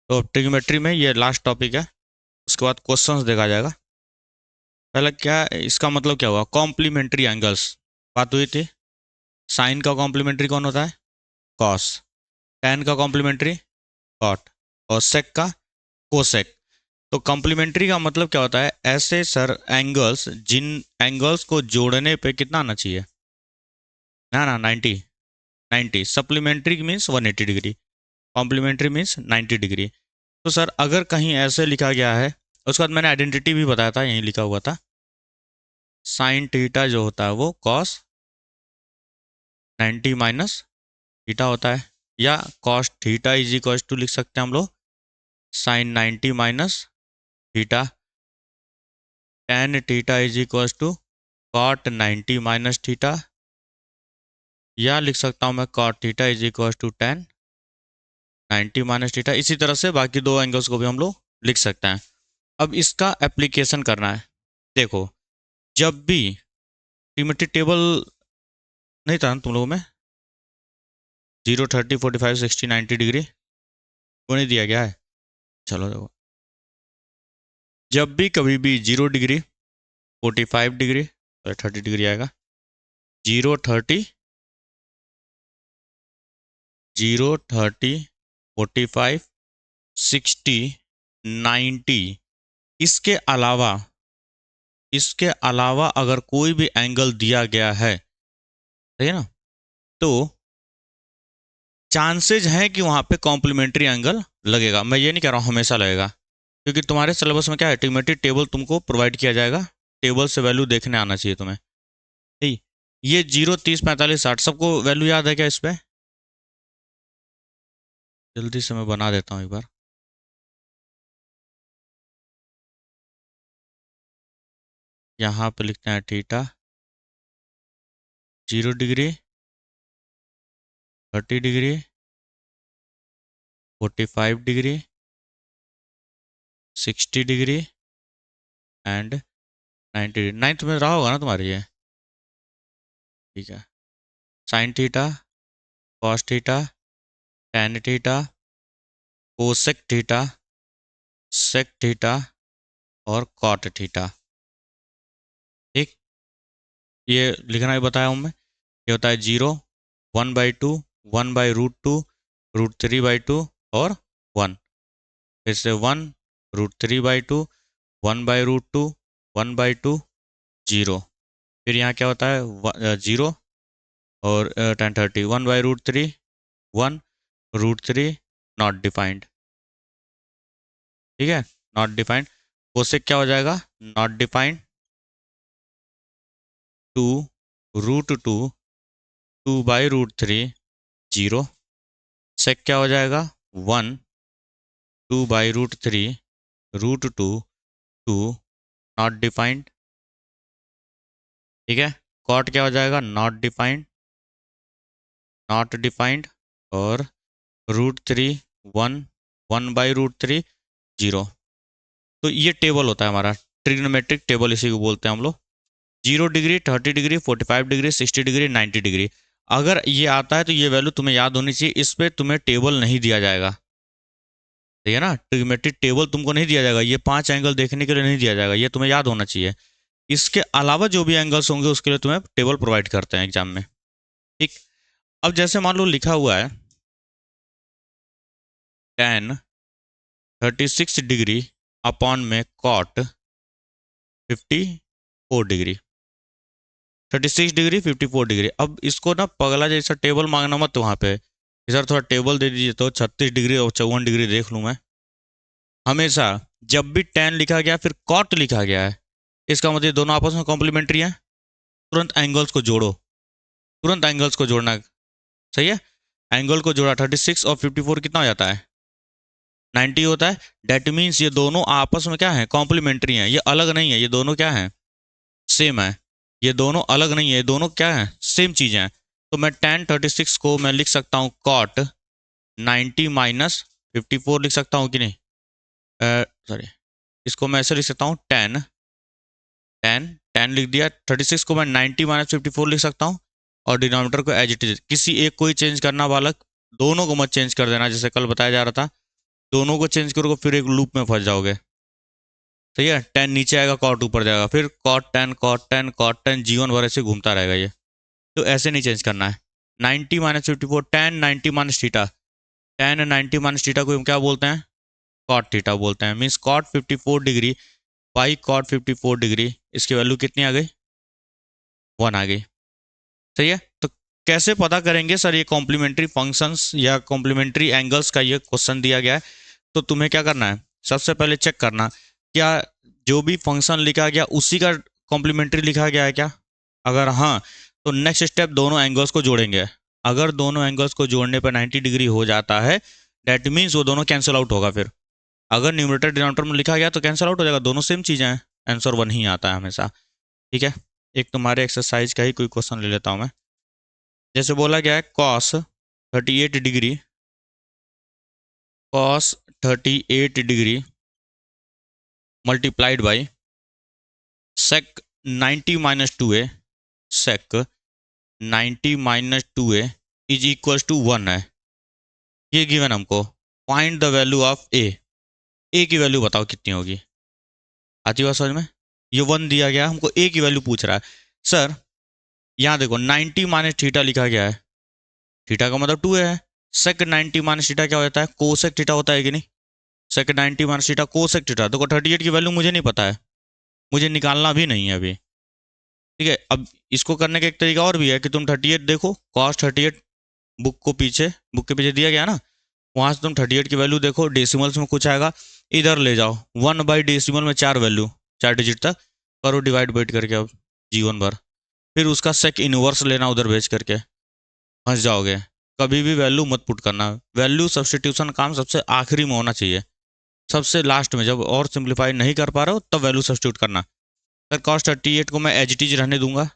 तो ट्रिग्नोमेट्री में ये लास्ट टॉपिक है, उसके बाद क्वेश्चंस देखा जाएगा। पहले क्या इसका मतलब क्या हुआ, कॉम्प्लीमेंट्री एंगल्स बात हुई थी। साइन का कॉम्प्लीमेंट्री कौन होता है, कॉस। टेन का कॉम्प्लीमेंट्री कॉट। और सेक का कोसेक। तो कॉम्प्लीमेंट्री का मतलब क्या होता है, ऐसे सर एंगल्स जिन एंगल्स को जोड़ने पे कितना आना चाहिए, ना ना 90, 90। Supplementary means 180 degree, complementary means 90 degree. तो सर अगर कहीं ऐसे लिखा गया है, उसके बाद मैंने आइडेंटिटी भी बताया था, यहीं लिखा हुआ था, साइन थीटा जो होता है वो कॉस 90 माइनस थीटा होता है, या cos theta is equal to लिख सकते हैं हम लोग sine 90 minus theta. Tan theta is equal to cot 90 minus theta, या लिख सकता हूँ मैं cot theta is equal to tan 90 minus theta. इसी तरह से बाकी दो एंगल्स को भी हम लोग लिख सकते हैं। अब इसका एप्लीकेशन करना है। देखो, जब भी ट्रिग्नोमेट्री टेबल नहीं था ना तुम लोगों में, 0, 30, 45, 60, 90 डिग्री वो नहीं दिया गया है। चलो देखो, जब भी कभी भी 0 डिग्री, 45 डिग्री और 30 डिग्री आएगा, 0, 30, 0, 30, 45, 60, 90, इसके अलावा अगर कोई भी एंगल दिया गया है, सही है ना, तो चांसेज हैं कि वहां पे कॉम्प्लीमेंट्री एंगल लगेगा। मैं ये नहीं कह रहा हूँ हमेशा लगेगा, क्योंकि तुम्हारे सिलेबस में क्या है, ट्रिग्नोमेट्री टेबल तुमको प्रोवाइड किया जाएगा, टेबल से वैल्यू देखने आना चाहिए तुम्हें। ठीक, ये 0, 30, 45, 60 सबको वैल्यू याद है क्या इस पे? जल्दी से मैं बना देता हूँ एक बार। यहाँ पे लिखते हैं theta, 0 degree, 30 degree, 45 degree, 60 degree and 90 degree. Ninth में रहा होगा ना तुम्हारे ये, ठीक है। Sine theta, cos theta, tan theta, cosec theta, sec theta और कॉट थीटा। ठीक, ये लिखना भी बताया हूँ मैं। ये होता है 0, 1/2, 1/√2, √3/2 और 1। फिर से 1, √3/2, 1/√2, 1/2, 0। फिर यहाँ क्या होता है 0 और 10, 30, 1/√3, 1, √3 नॉट डिफाइंड। ठीक है, नॉट डिफाइंड। कोसेक क्या हो जाएगा, नॉट डिफाइंड, 2, √2, 2/√3, 0। सेक क्या हो जाएगा, 1, 2/√3, √2, 2 नॉट डिफाइंड। ठीक है, कॉट क्या हो जाएगा, नॉट डिफाइंड, नॉट डिफाइंड और √3, 1, 1/√3, 0। तो ये टेबल होता है हमारा ट्रिग्नोमेट्रिक टेबल, इसी को बोलते हैं हम लोग। 0 degree, 30 degree, 45 degree, 60 degree, 90 degree. अगर ये आता है तो ये वैल्यू तुम्हें याद होनी चाहिए, इस पर तुम्हें टेबल नहीं दिया जाएगा। ठीक है ना, ट्रिग्नोमेट्रिक टेबल तुमको नहीं दिया जाएगा, ये 5 एंगल देखने के लिए नहीं दिया जाएगा, ये तुम्हें याद होना चाहिए। इसके अलावा जो भी एंगल्स होंगे उसके लिए तुम्हें टेबल प्रोवाइड करते हैं एग्जाम में। ठीक, अब जैसे मान लो लिखा हुआ है tan 36 डिग्री अपॉन में कॉट 54 डिग्री, 36 डिग्री 54 डिग्री। अब इसको ना पगला जैसा टेबल मांगना मत वहाँ पे, सर थोड़ा टेबल दे दीजिए तो 36 डिग्री और 54 डिग्री देख लूँ मैं। हमेशा जब भी tan लिखा गया फिर कॉट लिखा गया है, इसका मतलब दोनों आपस में कॉम्प्लीमेंट्री हैं। तुरंत एंगल्स को जोड़ो, तुरंत एंगल्स को जोड़ना सही है। एंगल को जोड़ा, 36 और 54 कितना हो जाता है, 90 होता है। डेट मीन्स ये दोनों आपस में क्या है, कॉम्प्लीमेंट्री हैं, ये अलग नहीं है, ये दोनों क्या है, सेम है। ये दोनों अलग नहीं है, ये दोनों क्या है, सेम चीज़ें हैं। तो मैं tan 36 को मैं लिख सकता हूँ कॉट 90 माइनस 54 लिख सकता हूँ कि नहीं, सॉरी, इसको मैं ऐसे लिख सकता हूँ tan, tan, tan लिख दिया। 36 को मैं 90 माइनस 54 लिख सकता हूँ, और डिनोमिनेटर को एज इट इज, किसी एक को ही चेंज करना बालक, दोनों को मत चेंज कर देना, जैसे कल बताया जा रहा था। दोनों को चेंज करोगे फिर एक लूप में फंस जाओगे। सही है, टेन नीचे आएगा कॉट ऊपर जाएगा, फिर कॉट टेन जीवन भर ऐसे घूमता रहेगा ये। तो ऐसे नहीं चेंज करना है। 90 - 54 टेन 90 - थीटा, टेन 90 - थीटा को हम क्या बोलते हैं, कॉट थीटा बोलते हैं। Means cot 54 degree by cot 54 degree, इसकी वैल्यू कितनी आ गई, 1 आ गई। सही है। तो कैसे पता करेंगे सर ये कॉम्प्लीमेंट्री फंक्शंस या कॉम्प्लीमेंट्री एंगल्स का ये क्वेश्चन दिया गया है। तो तुम्हें क्या करना है, सबसे पहले चेक करना क्या जो भी फंक्शन लिखा गया उसी का कॉम्प्लीमेंट्री लिखा गया है क्या। अगर हाँ तो नेक्स्ट स्टेप दोनों एंगल्स को जोड़ेंगे। अगर दोनों एंगल्स को जोड़ने पर 90 डिग्री हो जाता है, डेट मीन्स वो दोनों कैंसिल आउट होगा। फिर अगर न्यूमरेटर डिनोमिनेटर में लिखा गया तो कैंसिल आउट हो जाएगा, दोनों सेम चीज़ें हैं, आंसर 1 ही आता है हमेशा। ठीक है, एक तुम्हारे एक्सरसाइज का ही कोई क्वेश्चन ले लेता हूँ मैं। जैसे बोला गया है cos 38 degree multiplied by sec 90 - 2a, sec 90 - 2a is equal to 1 है। ये गिवन हमको, find the value of A की वैल्यू बताओ कितनी होगी। आती बात समझ में, ये 1 दिया गया हमको, ए की वैल्यू पूछ रहा है। सर यहाँ देखो 90 - थीटा लिखा गया है, थीटा का मतलब 2 है। सेक 90 - थीटा क्या होता है, कोसेक थीटा होता है कि नहीं। सेक 90 - थीटा कोसेक थीटा। देखो 38 की वैल्यू मुझे नहीं पता है, मुझे निकालना भी नहीं है अभी। ठीक है, अब इसको करने का एक तरीका और भी है कि तुम 38 देखो, cos 38 बुक के पीछे दिया गया ना, वहां से तुम 38 की वैल्यू देखो, डेसिमल्स में कुछ आएगा, इधर ले जाओ 1/डेसिमल में 4 वैल्यू, 4 डिजिट तक करो डिवाइड बैठ करके अब जीवन भर। फिर उसका सेक इनवर्स लेना उधर भेज करके, फंस जाओगे। कभी भी वैल्यू मत पुट करना, वैल्यू सब्सटीट्यूशन काम सबसे आखिरी में होना चाहिए, सबसे लास्ट में जब और सिंप्लीफाई नहीं कर पा रहे हो तब वैल्यू सब्सटीट्यूट करना। सर cos 38 को मैं एज इट इज रहने दूंगा,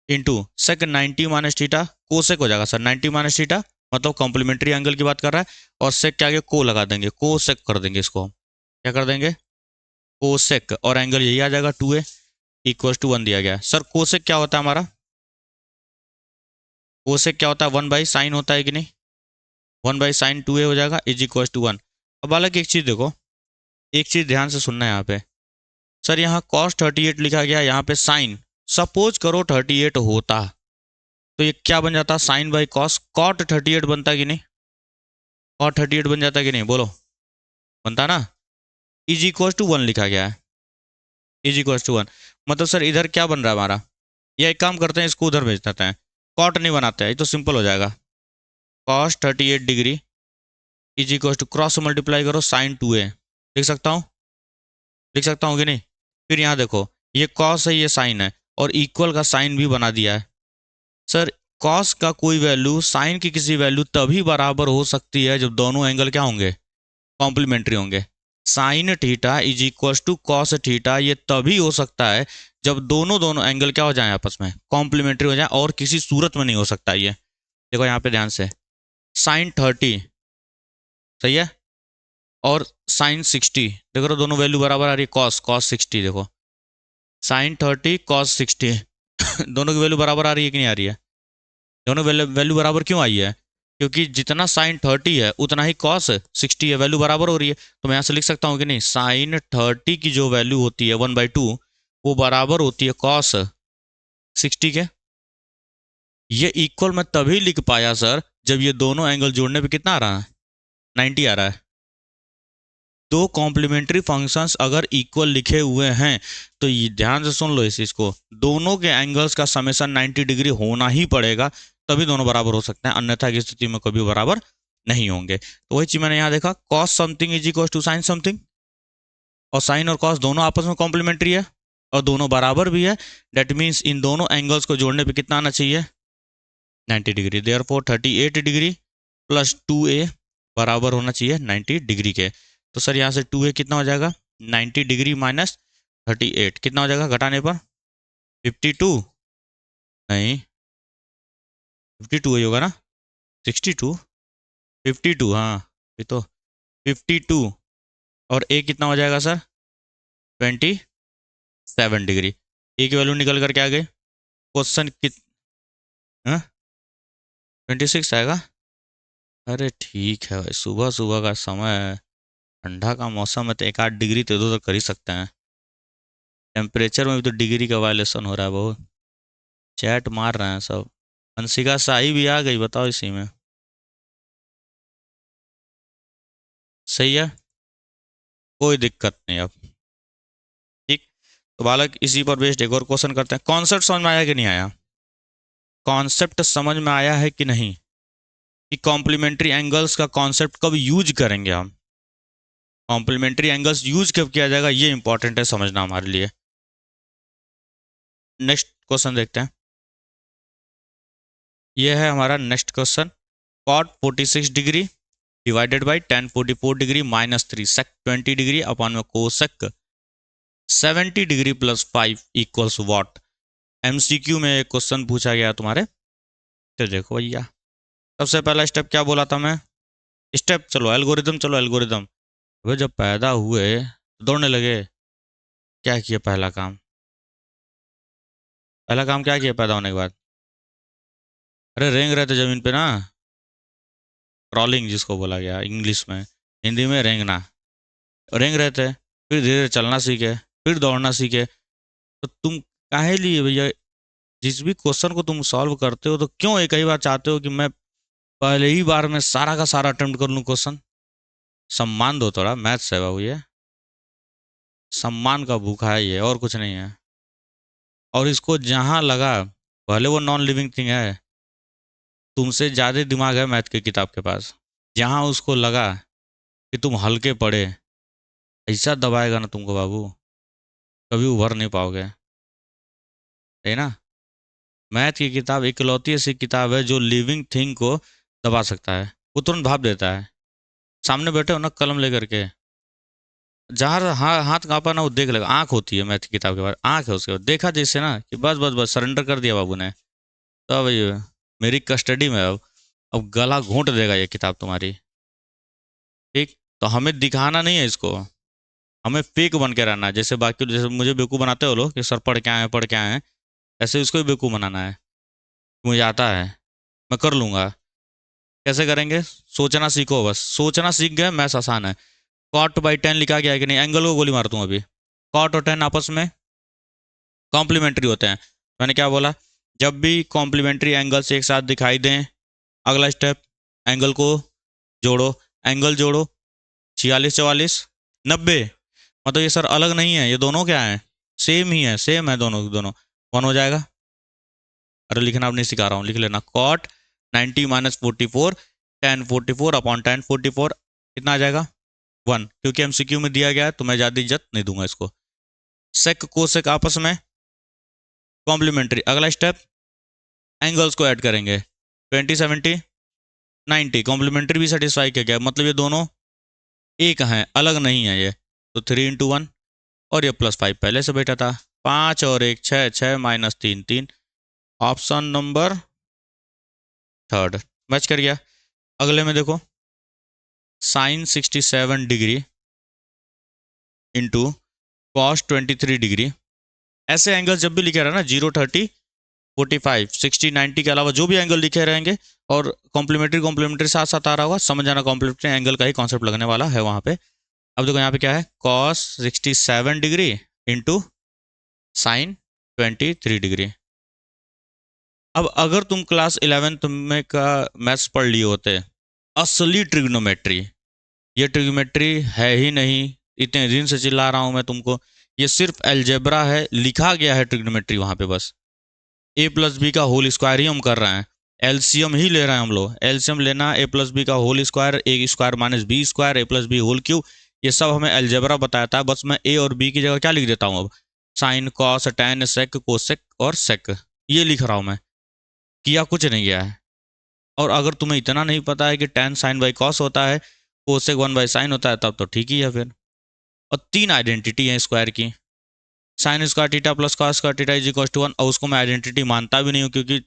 इंटू सेक 90 - थीटा कोसेक हो जाएगा सर 90 - थीटा, मतलब कॉम्प्लीमेंट्री एंगल की बात कर रहा है। और सेक के आगे को लगा देंगे, कोसेक कर देंगे इसको हम। क्या कर देंगे, कोसेक, और एंगल यही आ जाएगा 2a इक्वल टू 1 दिया गया है। सर कोसेक क्या होता है हमारा, कोसेक क्या होता है, 1/साइन होता है कि नहीं, 1/साइन 2a हो जाएगा इज इक्वल टू 1। अब हालांकि एक चीज़ देखो, एक चीज़ ध्यान से सुनना है यहाँ पे। सर यहाँ cos 38 लिखा गया, यहाँ पे साइन, सपोज करो 38 होता तो ये क्या बन जाता, साइन बाई कॉस, कॉट 38 बनता कि नहीं, कॉट 38 बन जाता कि नहीं, बोलो, बनता ना। इज इक्वल टू 1 लिखा गया है, इज इक्वल टू 1, मतलब सर इधर क्या बन रहा है हमारा, या एक काम करते हैं इसको उधर भेज देते हैं, कॉट नहीं बनाते हैं, ये तो सिंपल हो जाएगा। cos 38 degree is equal to cross multiply करो साइन 2a, लिख सकता हूँ, लिख सकता हूँ कि नहीं। फिर यहाँ देखो ये कॉस है ये साइन है, और इक्वल का साइन भी बना दिया है। सर कॉस का कोई वैल्यू साइन की किसी वैल्यू तभी बराबर हो सकती है जब दोनों एंगल क्या होंगे, कॉम्प्लीमेंट्री होंगे। Sine theta is equal to cos theta ये तभी हो सकता है जब दोनों दोनों एंगल क्या हो जाए, आपस में कॉम्प्लीमेंट्री हो जाए, और किसी सूरत में नहीं हो सकता ये। देखो यहाँ पे ध्यान से, साइन 30 सही है, और साइन 60, देखो तो दोनों वैल्यू बराबर आ रही है, कॉस कॉस 60, देखो साइन 30 कॉस 60 दोनों की वैल्यू बराबर आ रही है कि नहीं आ रही है, दोनों वैल्यू बराबर क्यों आई है, क्योंकि जितना साइन 30 है उतना ही कॉस 60 है, वैल्यू बराबर हो रही है। तो मैं यहाँ से लिख सकता हूँ कि नहीं, साइन 30 की जो वैल्यू होती है 1/2 वो बराबर होती है कॉस 60 के। ये इक्वल मैं तभी लिख पाया सर जब ये दोनों एंगल जोड़ने पे कितना आ रहा है, 90 आ रहा है। दो कॉम्प्लीमेंट्री फंक्शंस अगर इक्वल लिखे हुए हैं तो ये ध्यान से सुन लो इस चीज को, दोनों के एंगल्स का समेशन 90 डिग्री होना ही पड़ेगा, तभी दोनों बराबर हो सकते हैं, अन्यथा की स्थिति में कभी बराबर नहीं होंगे। तो वही चीज मैंने यहाँ देखा, cos something is equal to sine something, और साइन और कॉस दोनों आपस में कॉम्प्लीमेंट्री है और दोनों बराबर भी है। डेट मीन्स इन दोनों एंगल्स को जोड़ने पे कितना आना चाहिए, 90 degree. Therefore 38 degree plus 2a बराबर होना चाहिए 90 डिग्री के। तो सर यहाँ से 2a कितना हो जाएगा, 90 डिग्री माइनस 38 कितना हो जाएगा घटाने पर, 52 नहीं, 52 ही होगा ना, 62 52, हाँ ये तो 52, और a कितना हो जाएगा सर 27 डिग्री। a की वैल्यू निकल करके आ गई, क्वेश्चन कित 26 आएगा, अरे ठीक है भाई, सुबह सुबह का समय है, ठंडा का मौसम है, तो एक आध डिग्री तो इधर उधर कर ही सकते हैं। टेम्परेचर में भी तो डिग्री का वायलेशन हो रहा है बहुत। चैट मार रहे हैं सब। हंसिका शाही भी आ गई, बताओ इसी में। सही है, कोई दिक्कत नहीं अब। ठीक। तो बालक इसी पर बेस्ड एक और क्वेश्चन करते हैं। कॉन्सेप्ट समझ में आया कि नहीं आया? कॉन्सेप्ट समझ में आया है कि नहीं, कि कॉम्प्लीमेंट्री एंगल्स का कॉन्सेप्ट कब यूज करेंगे हम? कॉम्प्लीमेंट्री एंगल्स यूज कब किया जाएगा, ये इंपॉर्टेंट है समझना हमारे लिए। नेक्स्ट क्वेश्चन देखते हैं। ये है हमारा next question. Cot 46 degree divided by ten 44 degree minus 3 sec 20 degree upon में cosec 70 degree plus 5 equals what. MCQ में एक क्वेश्चन पूछा गया तुम्हारे। तो देखो भैया, सबसे पहला स्टेप क्या बोला था मैं? स्टेप चलो एल्गोरिदम, चलो एल्गोरिदम। वे जब पैदा हुए दौड़ने लगे, क्या किया पहला काम? पहला काम क्या किया पैदा होने के बाद? अरे रेंग रहे थे जमीन पे ना, क्रॉलिंग जिसको बोला गया इंग्लिश में, हिंदी में रेंगना। रेंग रहे थे, फिर धीरे धीरे चलना सीखे, फिर दौड़ना सीखे। तो तुम काहे लिए भैया, जिस भी क्वेश्चन को तुम सॉल्व करते हो तो क्यों एक ही बार चाहते हो कि मैं पहले ही बार में सारा का सारा अटेम्प्ट कर लूँ क्वेश्चन? सम्मान दो थोड़ा, मैथ्स है बाबू ये, सम्मान का भूखा है ये, और कुछ नहीं है। और इसको जहां लगा, भले वो नॉन लिविंग थिंग है, तुमसे ज्यादा दिमाग है मैथ की किताब के पास, जहां उसको लगा कि तुम हल्के पड़े, ऐसा दबाएगा ना तुमको बाबू, कभी उभर नहीं पाओगे। है ना? मैथ की किताब इकलौती ऐसी किताब है जो लिविंग थिंग को दबा सकता है, वो तुरंत भाप देता है। सामने बैठे हो ना कलम लेकर के, जहाँ हाथ कांपा ना वो देख लेगा, आंख होती है मैथ की किताब के बाद, आंख है उसके बाद, देखा जैसे ना कि बस बस बस सरेंडर कर दिया बाबू ने, तो अब ये मेरी कस्टडी में है अब गला घोंट देगा ये किताब तुम्हारी। ठीक। तो हमें दिखाना नहीं है इसको, हमें फेक बन के रहना है, जैसे बाकी जैसे मुझे बेवकूफ़ बनाते हो लोग कि सर पढ़ के आए हैं पढ़ के आए हैं, ऐसे उसको भी बेवकूफ़ बनाना है। मुझे आता है, मैं कर लूंगा। कैसे करेंगे? सोचना सीखो, बस सोचना सीख गए, मैथ्स आसान है। कॉट बाई 10 लिखा गया है कि नहीं? एंगल को गोली मारता हूँ अभी। कॉट और 10 आपस में कॉम्प्लीमेंट्री होते हैं। मैंने क्या बोला? जब भी कॉम्प्लीमेंट्री एंगल्स एक साथ दिखाई दें, अगला स्टेप, एंगल को जोड़ो। एंगल जोड़ो, 46 44 90। मतलब ये सर अलग नहीं है, ये दोनों क्या है? सेम ही है, सेम है दोनों दोनों। वन हो जाएगा। अरे लिखना अब नहीं सिखा रहा हूँ, लिख लेना। Cot 90 minus 44 tan 44 upon tan 44 कितना आ जाएगा? वन, क्योंकि एमसीक्यू में दिया गया है तो मैं ज़्यादा इज्जत नहीं दूंगा इसको। सेक को सेक आपस में कॉम्प्लीमेंट्री। अगला स्टेप, एंगल्स को ऐड करेंगे। 20 70 90 कॉम्प्लीमेंट्री भी सेटिस्फाई किया गया, मतलब ये दोनों एक हैं, अलग नहीं है ये। तो 3 into 1, और ये +5 पहले से बैठा था। 5 और 1 6, 6 minus 3 3। Option number third match कर गया। अगले में देखो, sine 67 degree into cos 23 degree. ऐसे एंगल जब भी लिखे रहे ना, 0 30 45 60 90 के अलावा जो भी एंगल लिखे रहेंगे, और कॉम्प्लीमेंट्री कॉम्प्लीमेंट्री साथ साथ आ रहा होगा, समझ जाना कॉम्प्लीमेंट्री एंगल का ही कॉन्सेप्ट लगने वाला है वहां पे। अब देखो यहाँ पे क्या है, cos 67 degree into sine 23 degree. अब अगर तुम क्लास 11th में का मैथ्स पढ़ लिए होते, असली ट्रिग्नोमेट्री, ये ट्रिग्नोमेट्री है ही नहीं, इतने दिन से चिल्ला रहा हूं मैं तुमको, ये सिर्फ एलजेब्रा है, लिखा गया है ट्रिग्नोमेट्री वहां पे बस। ए प्लस बी का होल स्क्वायर ही हम कर रहे हैं, एलसीएम ही ले रहे हैं हम लोग। एलसीएम लेना, ए प्लस बी का whole square, A square minus B square, A plus B whole Q, ये सब हमें एलजेब्रा बताता है। बस मैं ए और बी की जगह क्या लिख देता हूँ अब? Sine cos tan sec cosec और सेक, ये लिख रहा हूँ मैं, किया कुछ नहीं गया है। और अगर तुम्हें इतना नहीं पता है कि टैन साइन बाई कॉस होता है, कोसेक 1/sin होता है, तब तो ठीक ही है फिर। और तीन आइडेंटिटी है स्क्वायर की, sine square theta plus cos square theta is equal to 1, और उसको मैं आइडेंटिटी मानता भी नहीं हूँ, क्योंकि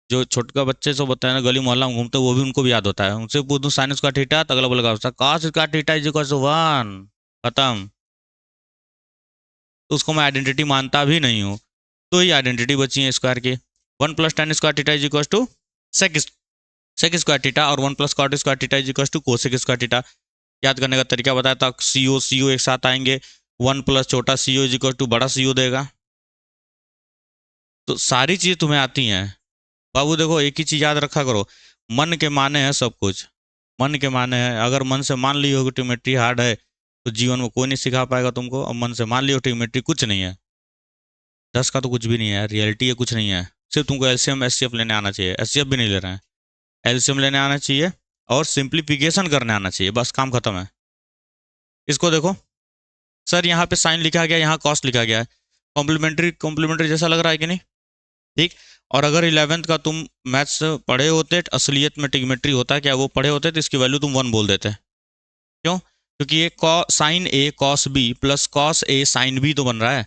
जो छोटका बच्चे सब बताए ना गली मोहल्ला में घूमते, वो भी उनको भी याद होता है। उनसे पूछ दूँ साइन स्क्वायर थीटा, तो अगला बोलेगा cos square theta is equal to 1, खत्म। तो उसको मैं आइडेंटिटी मानता भी नहीं हूँ। तो ये आइडेंटिटी बची है स्क्वायर की। 1 + tan square theta is equal to sec sec square theta और 1 plus cot square theta is equal to cosec square theta. याद करने का तरीका बताया था, सी ओ एक साथ आएंगे, 1 प्लस छोटा सी ओ इज इक्वल टू बड़ा सी ओ देगा। तो सारी चीज़ तुम्हें आती हैं बाबू। देखो एक ही चीज़ याद रखा करो, मन के माने है सब कुछ, मन के माने है। अगर मन से मान ली हो कि ट्रिग्नोमेट्री हार्ड है तो जीवन में कोई नहीं सिखा पाएगा तुमको। और मन से मान लियो ट्रिग्नोमेट्री कुछ नहीं है, 10 का तो कुछ भी नहीं है, रियलिटी है कुछ नहीं है। सिर्फ तुमको एलसीएम एचसीएफ लेने आना चाहिए, एचसीएफ भी नहीं ले रहे हैं, एलसीएम लेने आना चाहिए और सिंप्लीफिकेशन करने आना चाहिए, बस काम खत्म है। इसको देखो सर, यहाँ पे साइन लिखा गया, यहाँ कॉस लिखा गया है, कॉम्प्लीमेंट्री कॉम्प्लीमेंट्री जैसा लग रहा है कि नहीं? ठीक। और अगर 11th का तुम मैथ्स पढ़े होते, असलियत में ट्रिग्नोमेट्री होता है क्या, वो पढ़े होते तो इसकी वैल्यू तुम 1 बोल देते। क्यों? क्योंकि ये sign A cos B plus cos A sine B तो बन रहा है।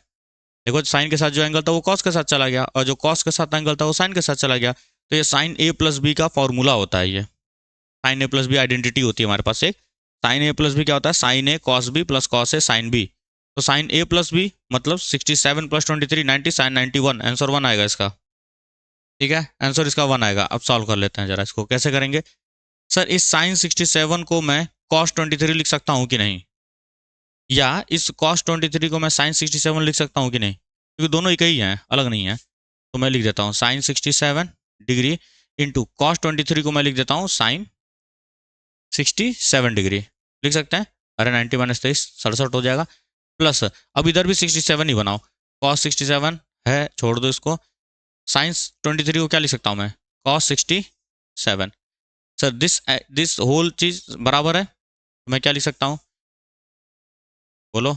देखो साइन के साथ जो एंगल था वो कॉस के साथ चला गया, और जो कॉस के साथ एंगल था वो साइन के साथ चला गया। तो ये साइन ए प्लस बी का फॉर्मूला होता है। ये साइन ए प्लस बी आइडेंटिटी होती है हमारे पास एक। साइन ए प्लस बी क्या होता है? Sign A cos B plus cos A sine B. तो साइन ए प्लस बी मतलब 67 प्लस 23 90, साइन 91, आंसर 1 आएगा इसका। ठीक है, आंसर इसका 1 आएगा। अब सॉल्व कर लेते हैं जरा, इसको कैसे करेंगे? सर इस साइन 67 को मैं कॉस 23 लिख सकता हूँ कि नहीं, या इस कॉस 23 को मैं साइन 67 लिख सकता हूँ कि नहीं? क्योंकि दोनों एक ही हैं, अलग नहीं है। तो मैं लिख देता हूँ साइन 67 डिग्री इंटू कॉस 23 को मैं लिख देता हूँ साइन 67 डिग्री। लिख सकते हैं? अरे 90 माइनस 23 67 हो जाएगा। प्लस अब इधर भी 67 ही बनाओ, कॉस 67 है, छोड़ दो इसको। साइंस 23 को क्या लिख सकता हूँ मैं? कॉस 67। सर दिस होल चीज बराबर है, तो मैं क्या लिख सकता हूँ? बोलो।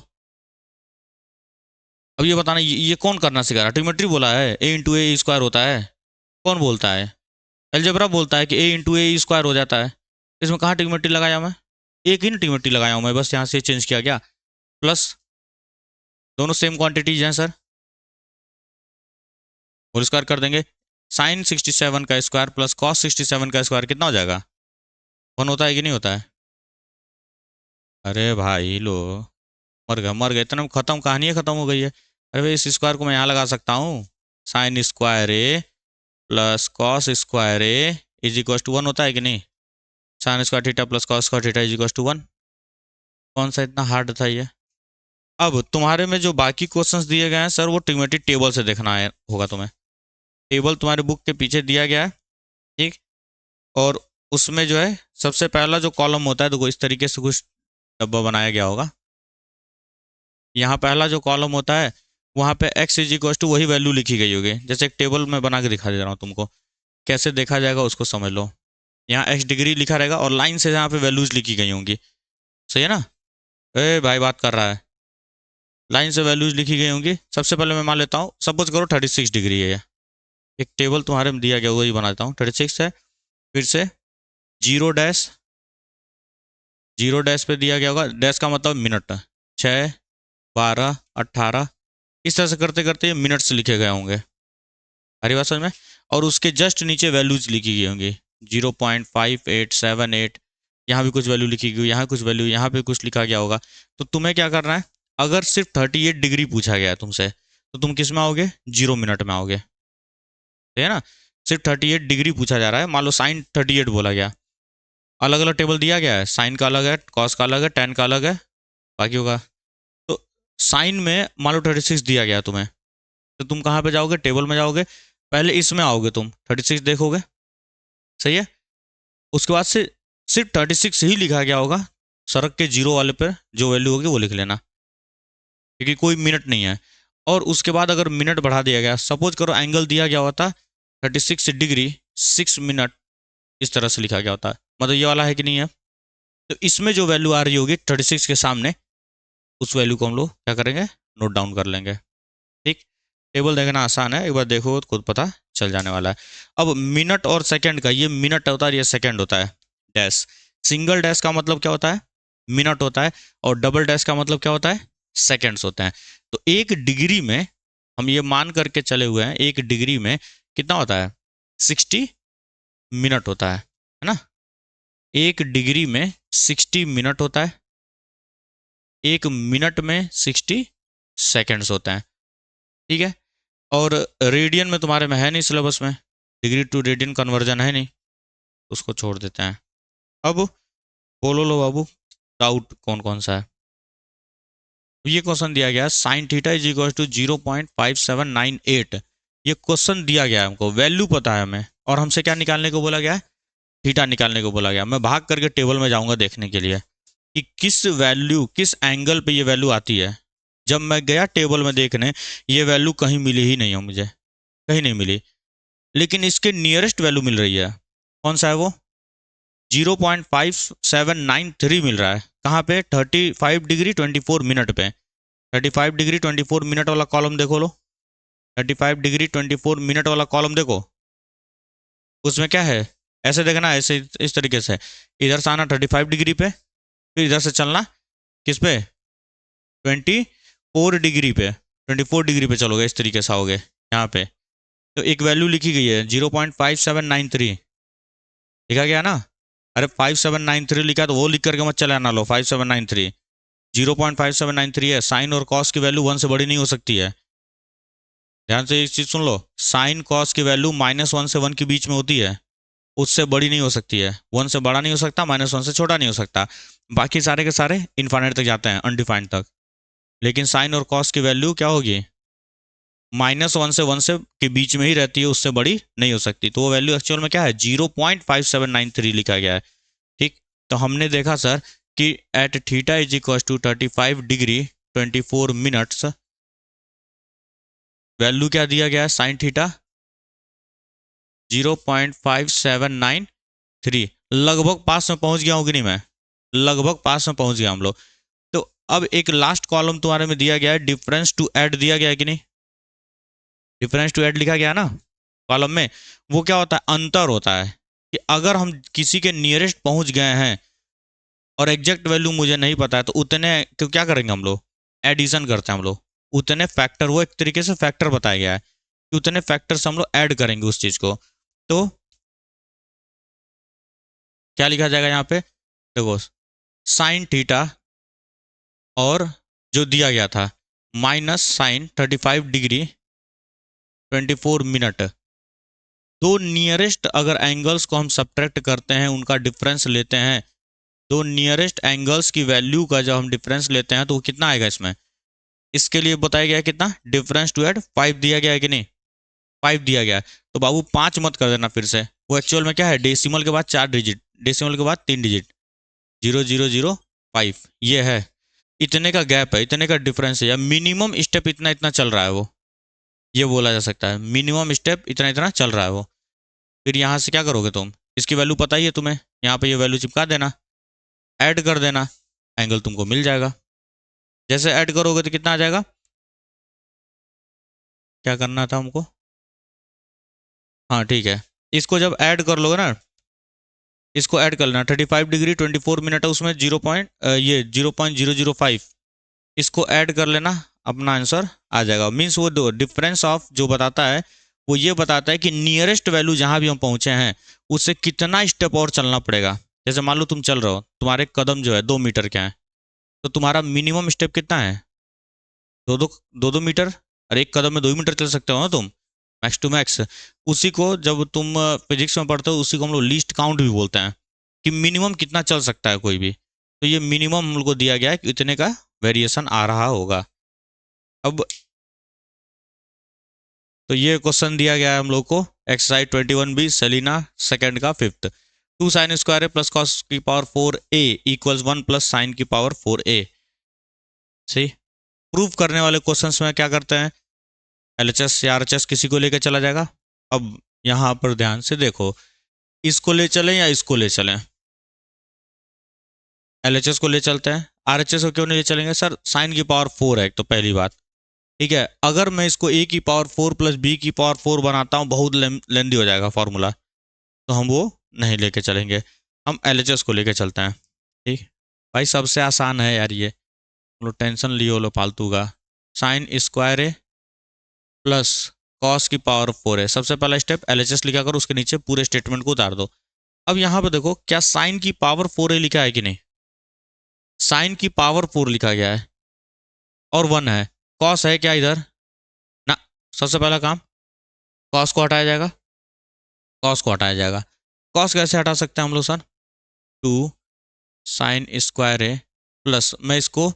अब ये बताना, ये कौन करना सिखा रहा है? ट्रिग्नोमेट्री बोला है ए इंटू ए स्क्वायर होता है। कौन बोलता है? अलजेब्रा बोलता है कि ए इंटू ए स्क्वायर हो जाता है। इसमें कहाँ ट्रिग्नोमेट्री लगाया मैं? एक ही ट्रिग्नोमेट्री लगाया हूँ मैं, बस यहाँ से चेंज किया गया। प्लस दोनों सेम क्वांटिटीज हैं सर, होल स्क्वायर कर देंगे। साइन 67 का स्क्वायर प्लस कॉस 67 का स्क्वायर कितना हो जाएगा? 1 होता है कि नहीं होता है? अरे भाई लो, मर गए मर गए, इतना खत्म, कहानी खत्म हो गई है। अरे भाई इस स्क्वायर को मैं यहाँ लगा सकता हूँ, sine square A plus cos square A is equal to 1 होता है कि नहीं? Sine square theta plus cos square theta is equal to 1। कौन सा इतना हार्ड था ये? अब तुम्हारे में जो बाकी क्वेश्चंस दिए गए हैं सर, वो ट्रिग्नोमेट्री टेबल से देखना है होगा तुम्हें। टेबल तुम्हारे बुक के पीछे दिया गया है, ठीक। और उसमें जो है सबसे पहला जो कॉलम होता है, तो इस तरीके से कुछ डब्बा बनाया गया होगा। यहाँ पहला जो कॉलम होता है वहाँ पे x इज इक्वल टू वही वैल्यू लिखी गई होगी, जैसे एक टेबल में बना के दिखा दे रहा हूँ तुमको, कैसे देखा जाएगा उसको समझ लो। यहाँ x डिग्री लिखा रहेगा और लाइन से यहाँ पे वैल्यूज लिखी गई होंगी, सही है ना? ए भाई बात कर रहा है, लाइन से वैल्यूज लिखी गई होंगी। सबसे पहले मैं मान लेता हूँ, सपोज करो 36 डिग्री है, एक टेबल तुम्हारे में दिया गया वही बनाता हूँ। 36 है, फिर से जीरो डैश, जीरो डैश पे दिया गया होगा, डैश का मतलब मिनट, 6 12 18, इस तरह से करते करते मिनट्स लिखे गए होंगे, हरी बात समझ में। और उसके जस्ट नीचे वैल्यूज लिखी गई होंगी, 0.5878, यहाँ भी कुछ वैल्यू लिखी गई, यहाँ कुछ वैल्यू, यहाँ पे कुछ लिखा गया होगा। तो तुम्हें क्या करना है, अगर सिर्फ 38 डिग्री पूछा गया है तुमसे, तो तुम किस में आओगे? 0 मिनट में आओगे, है ना? सिर्फ 38 डिग्री पूछा जा रहा है, मान लो साइन 38 बोला गया, अलग अलग टेबल दिया गया है, साइन का अलग है, कॉस का अलग है, टेन का अलग है, बाकी होगा। तो साइन में मान लो 36 दिया गया तुम्हें, तो तुम कहाँ पे जाओगे? टेबल में जाओगे, पहले इसमें आओगे, तुम 36 देखोगे, सही है। उसके बाद से सिर्फ 36 ही लिखा गया होगा, सड़क के जीरो वाले पे जो वैल्यू होगी वो लिख लेना, क्योंकि कोई मिनट नहीं है। और उसके बाद अगर मिनट बढ़ा दिया गया, सपोज करो एंगल दिया गया होता 36 डिग्री 6 मिनट, इस तरह से लिखा गया होता है, मतलब ये वाला है कि नहीं है? तो इसमें जो वैल्यू आ रही होगी 36 के सामने, उस वैल्यू को हम लोग क्या करेंगे? नोट डाउन कर लेंगे, ठीक। टेबल देखना आसान है, एक बार देखो तो खुद पता चल जाने वाला है। अब मिनट और सेकंड का, ये मिनट होता है, ये सेकंड होता है। डैश, सिंगल डैश का मतलब क्या होता है? मिनट होता है, और डबल डैश का मतलब क्या होता है? सेकंड्स होते हैं। तो एक डिग्री में हम ये मान करके चले हुए हैं, एक डिग्री में कितना होता है? 60 मिनट होता है ना? एक डिग्री में 60 मिनट होता है, एक मिनट में 60 सेकंड्स होते हैं, ठीक है। और रेडियन में तुम्हारे में है नहीं सिलेबस में, डिग्री टू रेडियन कन्वर्जन है नहीं, उसको छोड़ देते हैं। अब बोलो लो बाबू, डाउट कौन कौन सा है। ये क्वेश्चन दिया गया है sine theta is equal to 0.5798। ये क्वेश्चन दिया गया है हमको, वैल्यू पता है हमें, और हमसे क्या निकालने को बोला गया है, थीटा निकालने को बोला गया। मैं भाग करके टेबल में जाऊंगा देखने के लिए कि किस वैल्यू, किस एंगल पे ये वैल्यू आती है। जब मैं गया टेबल में देखने, ये वैल्यू कहीं मिली ही नहीं हो मुझे, कहीं नहीं मिली। लेकिन इसके नियरेस्ट वैल्यू मिल रही है। कौन सा है वो? 0.5793 मिल रहा है। कहाँ पे? 35 डिग्री 24 मिनट पे। 35 डिग्री 24 मिनट वाला कॉलम देखो लो, 35 डिग्री 24 मिनट वाला कॉलम देखो। उसमें क्या है, ऐसे देखना, ऐसे इस तरीके से इधर से आना 35 डिग्री पे, फिर इधर से चलना किस पे, 24 डिग्री पे, 24 डिग्री पे चलोगे, इस तरीके से आओगे यहाँ पे। तो एक वैल्यू लिखी गई है 0.5793, लिखा गया ना। अरे 5793 लिखा तो वो लिख करके मत चले आना, लो 5793, 0.5793 है। साइन और कॉस की वैल्यू 1 से बड़ी नहीं हो सकती है। ध्यान से एक चीज सुन लो, साइन कॉस की वैल्यू -1 से 1 के बीच में होती है, उससे बड़ी नहीं हो सकती है। 1 से बड़ा नहीं हो सकता, -1 से छोटा नहीं हो सकता। बाकी सारे के सारे इन्फाइनाइट तक जाते हैं, अनडिफाइंड तक। लेकिन साइन और कॉस की वैल्यू क्या होगी, -1 से के बीच में ही रहती है, उससे बड़ी नहीं हो सकती। तो वो वैल्यू एक्चुअल में क्या है, 0.5793 लिखा गया है। ठीक, तो हमने देखा सर कि at theta is equal to 35 degree 24 minutes, value क्या दिया गया है, साइन थीटा 0.5793। लगभग पास में पहुंच गया हूँ कि नहीं मैं, लगभग पास में पहुंच गया हम लोग। तो अब एक लास्ट कॉलम तुम्हारे में दिया गया है, डिफरेंस टू ऐड दिया गया है कि नहीं, डिफरेंस टू ऐड लिखा गया ना कॉलम में। वो क्या होता है, अंतर होता है कि अगर हम किसी के नियरेस्ट पहुंच गए हैं और एग्जैक्ट वैल्यू मुझे नहीं पता है, तो उतने तो क्या करेंगे हम लोग, एडिशन करते हैं हम लोग। उतने फैक्टर, वो एक तरीके से फैक्टर बताया गया है कि उतने फैक्टर से हम लोग ऐड करेंगे उस चीज को। तो क्या लिखा जाएगा यहाँ पे, देखो, साइन थीटा और जो दिया गया था -sin 35 डिग्री 24 मिनट, दो नियरेस्ट अगर एंगल्स को हम सब्ट्रैक्ट करते हैं, उनका डिफरेंस लेते हैं, दो नियरेस्ट एंगल्स की वैल्यू का जब हम डिफरेंस लेते हैं तो वो कितना आएगा इसमें। इसके लिए बताया गया है कितना, डिफरेंस टू ऐड 5 दिया गया है कि नहीं, 5 दिया गया है। तो बाबू 5 मत कर देना फिर से, वो एक्चुअल में क्या है, डेसिमल के बाद 4 डिजिट, डेसिमल के बाद 3 डिजिट, 0005 ये है। इतने का गैप है, इतने का डिफरेंस है, या मिनिमम स्टेप इतना इतना चल रहा है वो, ये बोला जा सकता है मिनिमम स्टेप इतना इतना चल रहा है वो। फिर यहाँ से क्या करोगे तुम, इसकी वैल्यू पता ही है तुम्हें, यहाँ पे ये वैल्यू चिपका देना, ऐड कर देना, एंगल तुमको मिल जाएगा। जैसे ऐड करोगे तो कितना आ जाएगा, क्या करना था हमको, हाँ ठीक है, इसको जब ऐड कर लोगे ना, इसको ऐड कर लेना, 35 डिग्री 24 मिनट है, उसमें ये 0.005, इसको ऐड कर लेना, अपना आंसर आ जाएगा। मीन्स वो दो डिफरेंस ऑफ जो बताता है, वो ये बताता है कि नियरेस्ट वैल्यू जहां भी हम पहुंचे हैं, उससे कितना स्टेप और चलना पड़ेगा। जैसे मान लो तुम चल रहे हो, तुम्हारे कदम जो है 2 मीटर के हैं, तो तुम्हारा मिनिमम स्टेप कितना है, 2-2 मीटर। और एक कदम में 2 ही मीटर चल सकते हो ना तुम, मैक्स टू मैक्स। उसी को जब तुम फिजिक्स में पढ़ते हो, उसी को हम लोग लीस्ट काउंट भी बोलते हैं, कि मिनिमम कितना चल सकता है कोई भी। तो ये मिनिमम हम लोग को दिया गया है कि इतने का वेरिएशन आ रहा होगा। अब तो ये क्वेश्चन दिया गया है हम लोग को, एक्सरसाइज 21B सेलिना सेकंड का 5th। 2 sin² प्लस कॉस की power 4a equals 1 plus sign की पावर 4a। सही, प्रूव करने वाले क्वेश्चंस में क्या करते हैं, एलएचएस या आरएचएस किसी को लेकर चला जाएगा। अब यहाँ पर ध्यान से देखो, इसको ले चलें या इसको ले चलें, एलएचएस को ले चलते हैं। आरएचएस को क्यों नहीं ले चलेंगे सर, साइन की पावर 4 है एक तो पहली बात, ठीक है। अगर मैं इसको a की पावर 4 प्लस b की पावर 4 बनाता हूँ, बहुत लेंदी हो जाएगा फॉर्मूला, तो हम वो नहीं लेके चलेंगे, हम एलएचएस को लेके चलते हैं। ठीक भाई, सबसे आसान है यार ये, लो टेंशन लियो लो फालतू का। sin² प्लस कॉस की पावर 4 है, सबसे पहला स्टेप एलएचएस लिखा करो, उसके नीचे पूरे स्टेटमेंट को उतार दो। अब यहाँ पे देखो, क्या साइन की पावर 4 लिखा है कि नहीं, साइन की पावर 4 लिखा गया है और 1 है, कॉस है क्या इधर ना। सबसे पहला काम, कॉस को हटाया जाएगा, कॉस को हटाया जाएगा, कॉस कैसे हटा सकते हैं हम लोग सर? 2 sin² ए प्लस, मैं इसको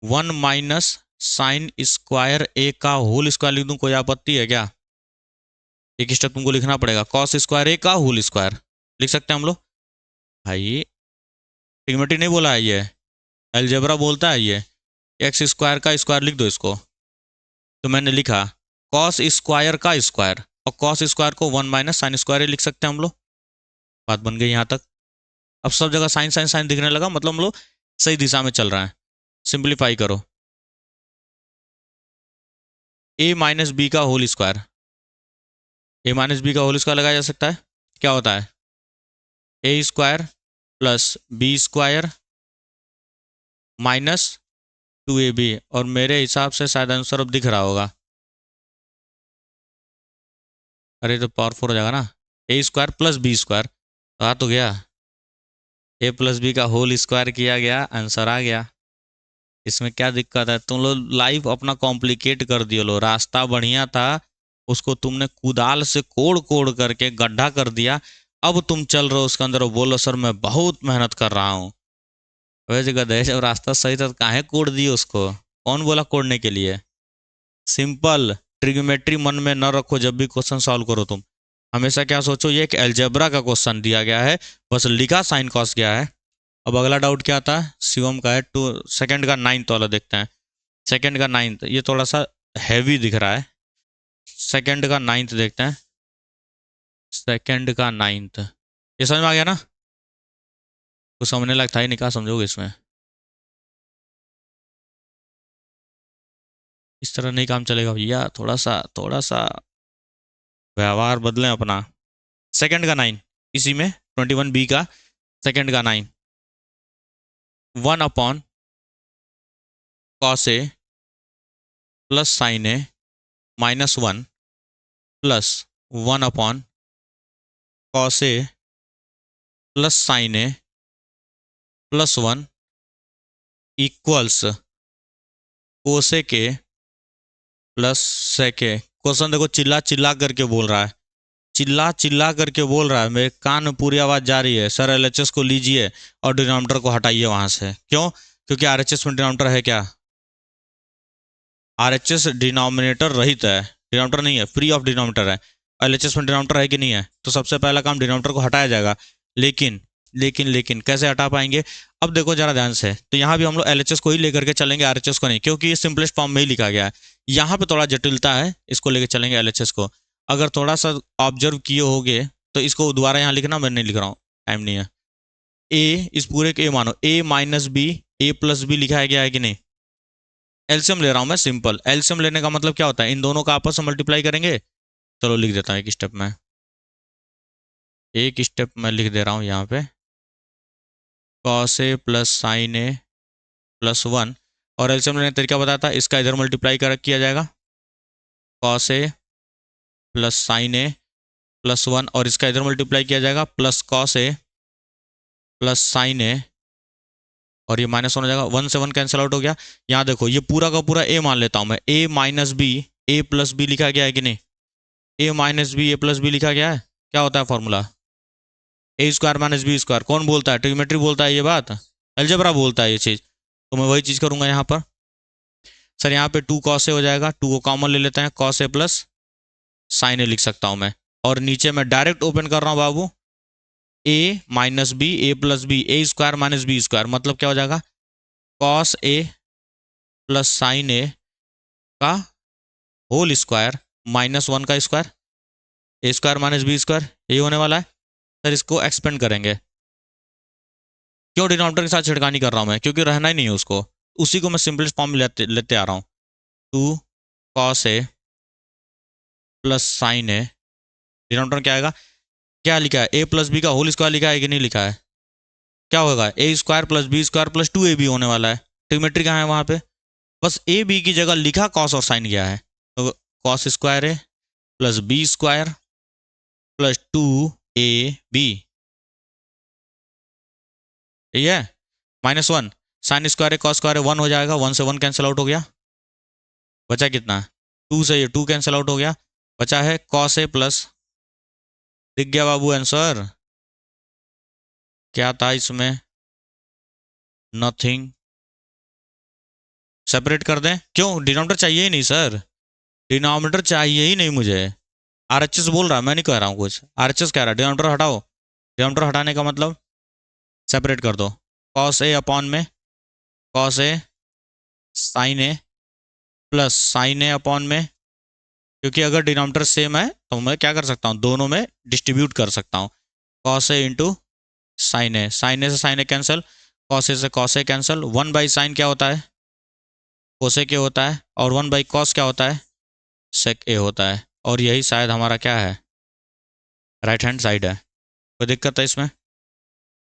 1 - sin² ए का होल स्क्वायर लिख दूं, कोई आपत्ति है क्या? एक स्टेप तुमको लिखना पड़ेगा, cos² ए का होल स्क्वायर लिख सकते हैं हम लोग। भाई ट्रिग्नोमेट्री नहीं बोला है ये, अलजेब्रा बोलता है ये। x² का स्क्वायर लिख दो इसको। तो मैंने लिखा cos² का स्क्वायर, और cos² को 1 - sin² लिख सकते हैं हम लोग। बात बन गई यहाँ तक। अब सब जगह साइन साइन साइन दिखने लगा, मतलब हम लोग सही दिशा में चल रहे हैं। सिंप्लीफाई करो, a - b का होल स्क्वायर, a - b का होल स्क्वायर लगाया जा सकता है। क्या होता है? a² plus b² minus 2ab, और मेरे हिसाब से शायद आंसर अब दिख रहा होगा। अरे तो पावर 4 हो जाएगा ना, a² प्लस b², तो आ तो गया, a+b का होल स्क्वायर किया गया, आंसर आ गया। इसमें क्या दिक्कत है? तुम लोग लाइफ अपना कॉम्प्लिकेट कर दिए लो, रास्ता बढ़िया था, उसको तुमने कुदाल से कोड़ कोड़ करके गड्ढा कर दिया। अब तुम चल रहे हो उसके अंदर और बोलो सर मैं बहुत मेहनत कर रहा हूँ। वैसे गधे, जब रास्ता सही था तो काहे कोड़ दिए उसको? कौन बोला कोड़ने के लिए? सिंपल ट्रिग्नोमेट्री मन में न रखो जब भी क्वेश्चन सॉल्व करो तुम। हमेशा क्या सोचो, ये एक अलजेब्रा का क्वेश्चन दिया गया है, बस लिखा साइन कॉस गया है। अब अगला डाउट क्या आता है? शिवम का है, टू सेकंड का 9th वाला देखते हैं। सेकंड का 9th, ये थोड़ा सा हैवी दिख रहा है। सेकंड का 9th देखते हैं। सेकंड का 9th, ये समझ में आ गया ना? कुछ समझने लगता है नहीं, क्या समझोगे इसमें? इस तरह नहीं काम चलेगा भैया, थोड़ा सा व्यवहार बदलें अपना। सेकंड का 9, इसी में 21b का सेकंड का 9, 1/cos A plus sin A -1 plus 1/cos A plus sin A plus 1 equals cosec A plus sec A। Question देखो, चिल्ला चिल्ला करके बोल रहा है, चिल्ला चिल्ला करके बोल रहा है, मेरे कान में पूरी आवाज जा रही है, सर एलएचएस को लीजिए और डिनोमिनेटर को हटाइए वहां से। क्यों? क्योंकि आरएचएस में डिनोमिनेटर है क्या? आरएचएस डिनोमिनेटर रहित है, डिनोमिनेटर नहीं है, फ्री ऑफ डिनोमिनेटर है। एलएचएस में डिनोमिनेटर है कि नहीं है? तो सबसे पहला काम डिनोमिनेटर को हटाया जाएगा। लेकिन लेकिन लेकिन कैसे हटा पाएंगे? अब देखो जरा ध्यान से, तो यहाँ भी हम लोग एलएचएस को ही लेकर के चलेंगे, आरएचएस को नहीं, क्योंकि ये सिंपलेस्ट फॉर्म में ही लिखा गया है। यहाँ पे थोड़ा जटिलता है, इसको लेकर चलेंगे एलएचएस को। अगर थोड़ा सा ऑब्जर्व किए होगे तो इसको दोबारा यहाँ लिखना, मैं नहीं लिख रहा हूँ, टाइम नहीं है। ए, इस पूरे के ए मानो, a - b a+b लिखा गया है कि नहीं? एलसीएम ले रहा हूं मैं, सिंपल एलसीएम लेने का मतलब क्या होता है? इन दोनों का आपस में मल्टीप्लाई करेंगे। चलो लिख देता हूँ एक स्टेप में, एक स्टेप में लिख दे रहा हूँ यहाँ पे, cos A plus sign A plus 1, और एलसीएम लेने का तरीका बताया था, इसका इधर मल्टीप्लाई कर किया जाएगा, cos A plus sign A plus 1, और इसका इधर मल्टीप्लाई किया जाएगा, plus cos A plus sign A, और ये माइनस हो जाएगा, 1 से 1 कैंसिल आउट हो गया। यहाँ देखो, ये पूरा का पूरा a मान लेता हूँ मैं, a - b a+b लिखा गया है कि नहीं? a - b a+b लिखा गया है। क्या होता है फॉर्मूला? a² - b²। कौन बोलता है? ट्रिग्नोमेट्री बोलता है ये बात, अलजेब्रा बोलता है ये चीज। तो मैं वही चीज करूंगा यहाँ पर। सर यहाँ पे 2 cos A हो जाएगा, 2 को कॉमन ले लेते हैं, cos A plus sign A लिख सकता हूँ मैं। और नीचे मैं डायरेक्ट ओपन कर रहा हूँ बाबू, a - b a+b a² - b², मतलब क्या हो जाएगा? cos A plus sign A का होल स्क्वायर -1 का स्क्वायर, a² - b², यही होने वाला है। सर इसको एक्सपेंड करेंगे। क्यों डिनोमिनेटर के साथ छिड़कानी कर रहा हूँ मैं? क्योंकि रहना ही नहीं है उसको, उसी को मैं सिंपलेस्ट फॉर्म में लेते आ रहा हूँ। 2 cos A plus sign A, denominator क्या आएगा? क्या लिखा है? a+b का होल स्क्वायर लिखा है कि नहीं लिखा है? क्या होगा? a² plus b² plus 2ab होने वाला है। ट्रिग्नोमेट्री कहाँ है वहां पे? बस ए बी की जगह लिखा कॉस और साइन गया है, तो cos² A plus b² plus 2ab, ठीक है, -1 sin² A cos² A 1 हो जाएगा, 1 से 1 कैंसिल आउट हो गया, बचा कितना? 2 से ये 2 कैंसिल आउट हो गया, बचा है cos A प्लस, दिख गया बाबू आंसर, क्या था इसमें? नथिंग। सेपरेट कर दें? क्यों, डिनोमिनेटर चाहिए ही नहीं सर, डिनोमिनेटर चाहिए ही नहीं मुझे। आरएचएस बोल रहा है, मैं नहीं कह रहा हूँ कुछ, आरएचएस कह रहा है डिनोमिनेटर हटाओ। डिनोमिनेटर हटाने का मतलब सेपरेट कर दो, कॉस ए अपॉन में cos A sign A plus sign A upon में, क्योंकि अगर डिनोमिनेटर सेम है तो मैं क्या कर सकता हूँ, दोनों में डिस्ट्रीब्यूट कर सकता हूँ। Cos A into sine A, sign ए से sign A cancel, cos A से कॉस ए कैंसिल, 1/sin क्या होता है, कोसेक ए होता है, और 1/cos क्या होता है, सेक ए होता है। और यही शायद हमारा क्या है, राइट हैंड साइड है। कोई दिक्कत है इसमें?